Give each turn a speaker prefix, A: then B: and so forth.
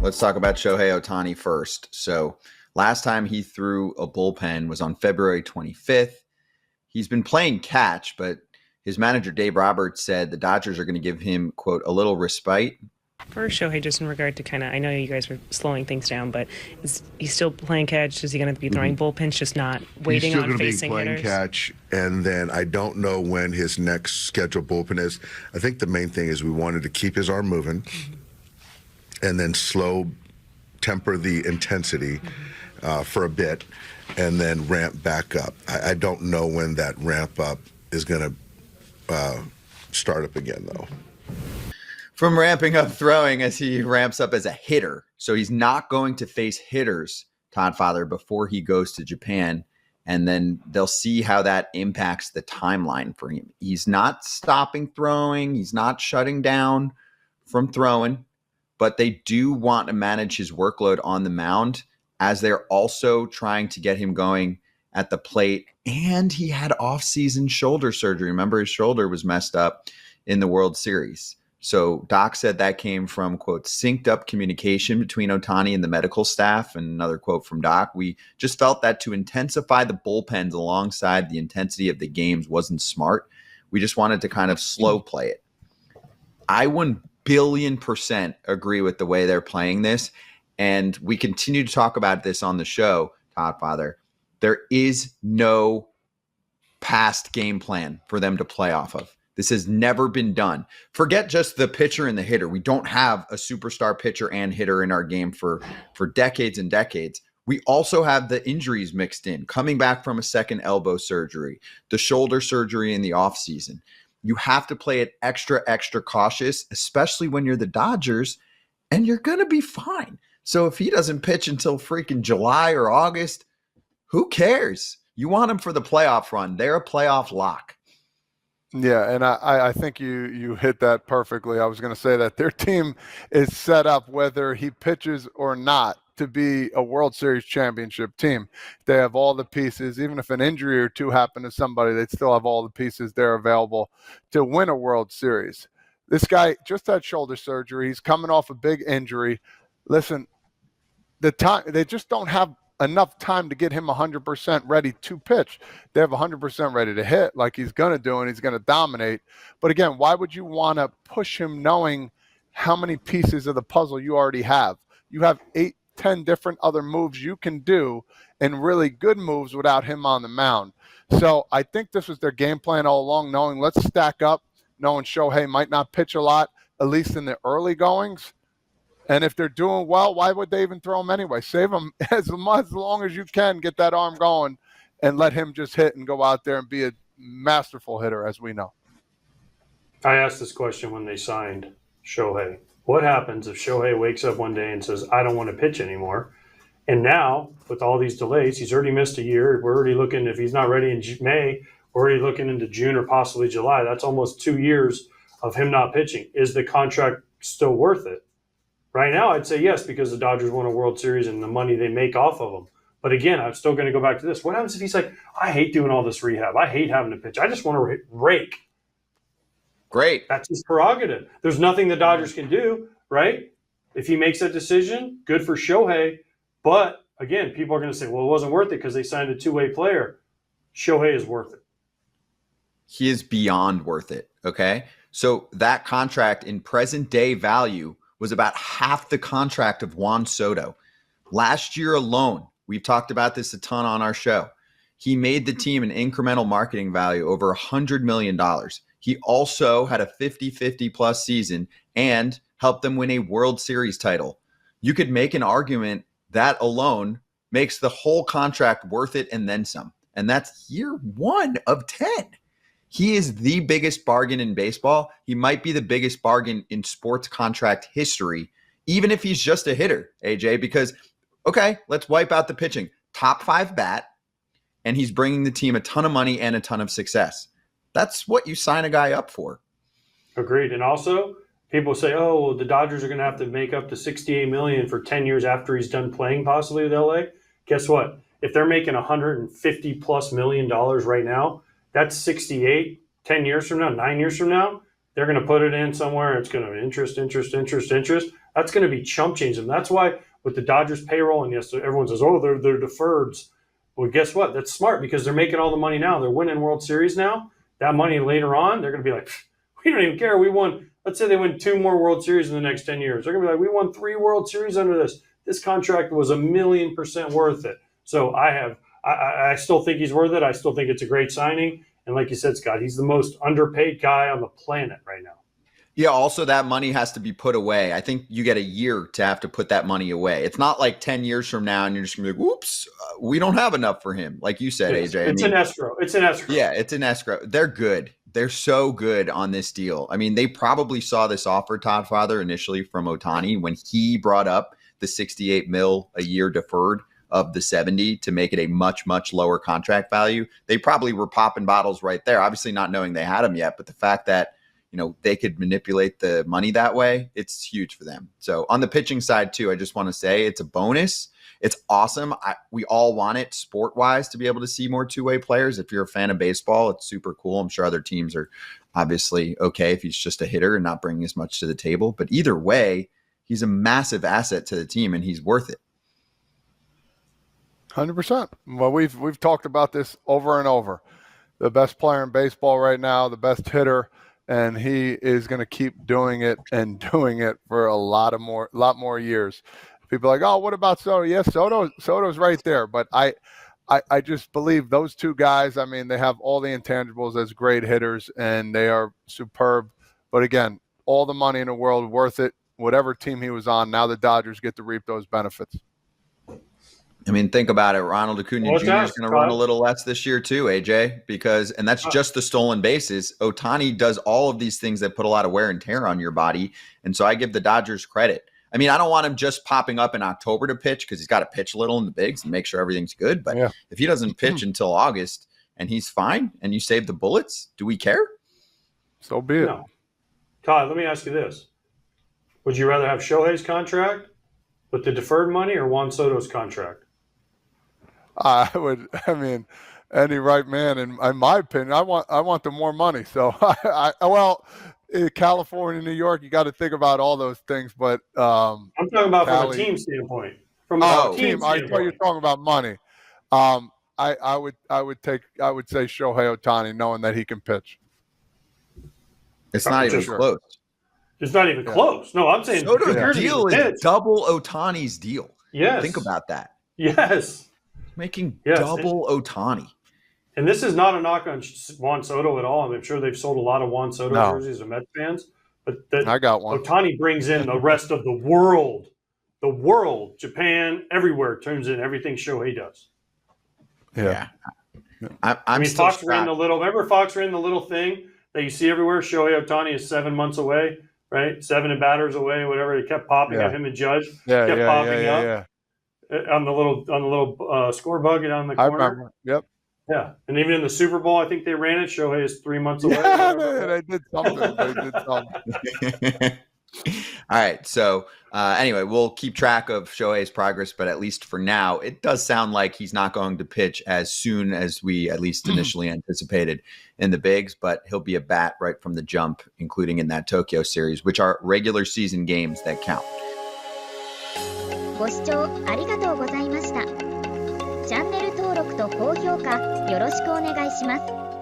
A: Let's talk about Shohei Ohtani first. So last time he threw a bullpen was on February 25th. He's been playing catch, but his manager, Dave Roberts, said the Dodgers are going to give him, quote, a little respite.
B: For Shohei, just in regard to I know you guys are slowing things down, but is he still playing catch? Is he going to be throwing bullpens, just not waiting on facing hitters?
C: He's still going to be playing catch, and then I don't know when his next scheduled bullpen is. I think the main thing is we wanted to keep his arm moving and then temper the intensity for a bit, and then ramp back up. I don't know when that ramp up is going to start up again, though.
A: From ramping up throwing as he ramps up as a hitter. So he's not going to face hitters, Todd Father, before he goes to Japan. And then they'll see how that impacts the timeline for him. He's not stopping throwing. He's not shutting down from throwing. But they do want to manage his workload on the mound as they're also trying to get him going at the plate. And he had off-season shoulder surgery. Remember, his shoulder was messed up in the World Series. So Doc said that came from, quote, synced up communication between Ohtani and the medical staff. And another quote from Doc, we just felt that to intensify the bullpens alongside the intensity of the games wasn't smart. We just wanted to kind of slow play it. I 1,000,000,000% agree with the way they're playing this. And we continue to talk about this on the show, Todd Father. There is no past game plan for them to play off of. This has never been done. Forget just the pitcher and the hitter. We don't have a superstar pitcher and hitter in our game for decades and decades. We also have the injuries mixed in, coming back from a second elbow surgery, the shoulder surgery in the offseason. You have to play it extra cautious, especially when you're the Dodgers, and you're going to be fine. So if he doesn't pitch until freaking July or August, who cares? You want him for the playoff run. They're a playoff lock.
D: Yeah, and I think you hit that perfectly. I was going to say that their team is set up, whether he pitches or not, to be a World Series championship team. They have all the pieces. Even if an injury or two happen to somebody, they'd still have all the pieces there available to win a World Series. This guy just had shoulder surgery. He's coming off a big injury. Listen, they just don't have enough time to get him 100% ready to pitch. They have 100% ready to hit like he's going to do, and he's going to dominate. But again, why would you want to push him knowing how many pieces of the puzzle you already have? You have 8, 10 different other moves you can do, and really good moves without him on the mound. So I think this was their game plan all along, knowing let's stack up, knowing Shohei might not pitch a lot, at least in the early goings. And if they're doing well, why would they even throw him anyway? Save him as long as you can, get that arm going, and let him just hit and go out there and be a masterful hitter, as we know.
E: I asked this question when they signed Shohei. What happens if Shohei wakes up one day and says, I don't want to pitch anymore? And now, with all these delays, he's already missed a year. We're already looking, if he's not ready in May, we're already looking into June or possibly July. That's almost 2 years of him not pitching. Is the contract still worth it? Right now, I'd say yes, because the Dodgers won a World Series and the money they make off of them. But again, I'm still going to go back to this. What happens if he's like, I hate doing all this rehab. I hate having to pitch. I just want to rake.
A: Great.
E: That's his prerogative. There's nothing the Dodgers can do, right? If he makes that decision, good for Shohei. But again, people are going to say, well, it wasn't worth it because they signed a two-way player. Shohei is worth it.
A: He is beyond worth it, okay? So that contract in present day value was about half the contract of Juan Soto. Last year alone, we've talked about this a ton on our show. He made the team an incremental marketing value over $100 million. He also had a 50-50 plus season and helped them win a World Series title. You could make an argument that alone makes the whole contract worth it and then some. And that's year 1 of 10. He is the biggest bargain in baseball. He might be the biggest bargain in sports contract history, even if he's just a hitter, AJ, because, okay, let's wipe out the pitching. Top 5 bat, and he's bringing the team a ton of money and a ton of success. That's what you sign a guy up for.
E: Agreed. And also, people say, oh, well, the Dodgers are going to have to make up the $68 million for 10 years after he's done playing possibly with LA. Guess what? If they're making $150+ million right now, that's 68, 10 years from now, 9 years from now, they're going to put it in somewhere. It's going to interest. That's going to be chump change them. That's why with the Dodgers payroll, and yes, everyone says, oh, they're deferreds. Well, guess what? That's smart because they're making all the money now. They're winning World Series now. That money later on, they're going to be like, we don't even care. We won. Let's say they win 2 more World Series in the next 10 years. They're going to be like, we won 3 World Series under this. This contract was $1,000,000% worth it. So I still think he's worth it. I still think it's a great signing. And like you said, Scott, he's the most underpaid guy on the planet right now.
A: Yeah, also that money has to be put away. I think you get a year to have to put that money away. It's not like 10 years from now and you're just going to be like, whoops, we don't have enough for him. Like you said, AJ.
E: It's an escrow. It's an escrow.
A: Yeah, it's an escrow. They're good. They're so good on this deal. I mean, they probably saw this offer, Todd Father, initially from Ohtani when he brought up the $68 million a year deferred of the 70 to make it a much, much lower contract value. They probably were popping bottles right there, obviously not knowing they had him yet. But the fact that, they could manipulate the money that way, it's huge for them. So on the pitching side too, I just want to say it's a bonus. It's awesome. We all want it sport-wise to be able to see more two-way players. If you're a fan of baseball, it's super cool. I'm sure other teams are obviously okay if he's just a hitter and not bringing as much to the table. But either way, he's a massive asset to the team and he's worth it.
D: 100%. Well, we've talked about this over and over. The best player in baseball right now, the best hitter, and he is going to keep doing it and doing it for a lot more years. People are like, oh, what about Soto? Yes, Soto's right there. But I just believe those two guys, I mean, they have all the intangibles as great hitters, and they are superb. But again, all the money in the world, worth it. Whatever team he was on, now the Dodgers get to reap those benefits.
A: I mean, think about it. Ronald Acuna Jr. is going to run a little less this year too, AJ, and that's just the stolen bases. Ohtani does all of these things that put a lot of wear and tear on your body. And so I give the Dodgers credit. I mean, I don't want him just popping up in October to pitch because he's got to pitch a little in the bigs and make sure everything's good. But if he doesn't pitch until August and he's fine and you save the bullets, do we care?
D: So be it.
E: No. Todd, let me ask you this. Would you rather have Shohei's contract with the deferred money or Juan Soto's contract?
D: I mean, any right man, in my opinion, I want the more money. So, in California, New York, you got to think about all those things. But
E: I'm talking about from a team standpoint. From a team standpoint.
D: I thought you were talking about money. I would say Shohei Ohtani, knowing that he can pitch.
A: It's not even close.
E: It's not even close. No, I'm saying
A: Soto's deal is double Ohtani's deal.
E: Yes.
A: Think about that.
E: Yes.
A: Making double Ohtani.
E: And this is not a knock on Juan Soto at all. I'm sure they've sold a lot of Juan Soto jerseys to Mets fans. But
D: I got one.
E: Ohtani brings in the rest of the world. The world, Japan, everywhere turns in everything Shohei does.
D: Yeah.
A: I mean,
E: Fox ran the little. Remember, Fox ran the little thing that you see everywhere. Shohei Ohtani is 7 months away, right? 7 batters away, whatever. It kept popping at him and Judge. Kept popping up on the little score bug on the corner.
D: I remember. Yep.
E: Yeah, and even in the Super Bowl, I think they ran it. Shohei is 3 months away.
D: Yeah, they did something.
A: All right. So anyway, we'll keep track of Shohei's progress, but at least for now, it does sound like he's not going to pitch as soon as we at least initially anticipated in the bigs, but he'll be a bat right from the jump, including in that Tokyo series, which are regular season games that count.
F: ご視聴ありがとうございました。チャンネル登録と高評価よろしくお願いします。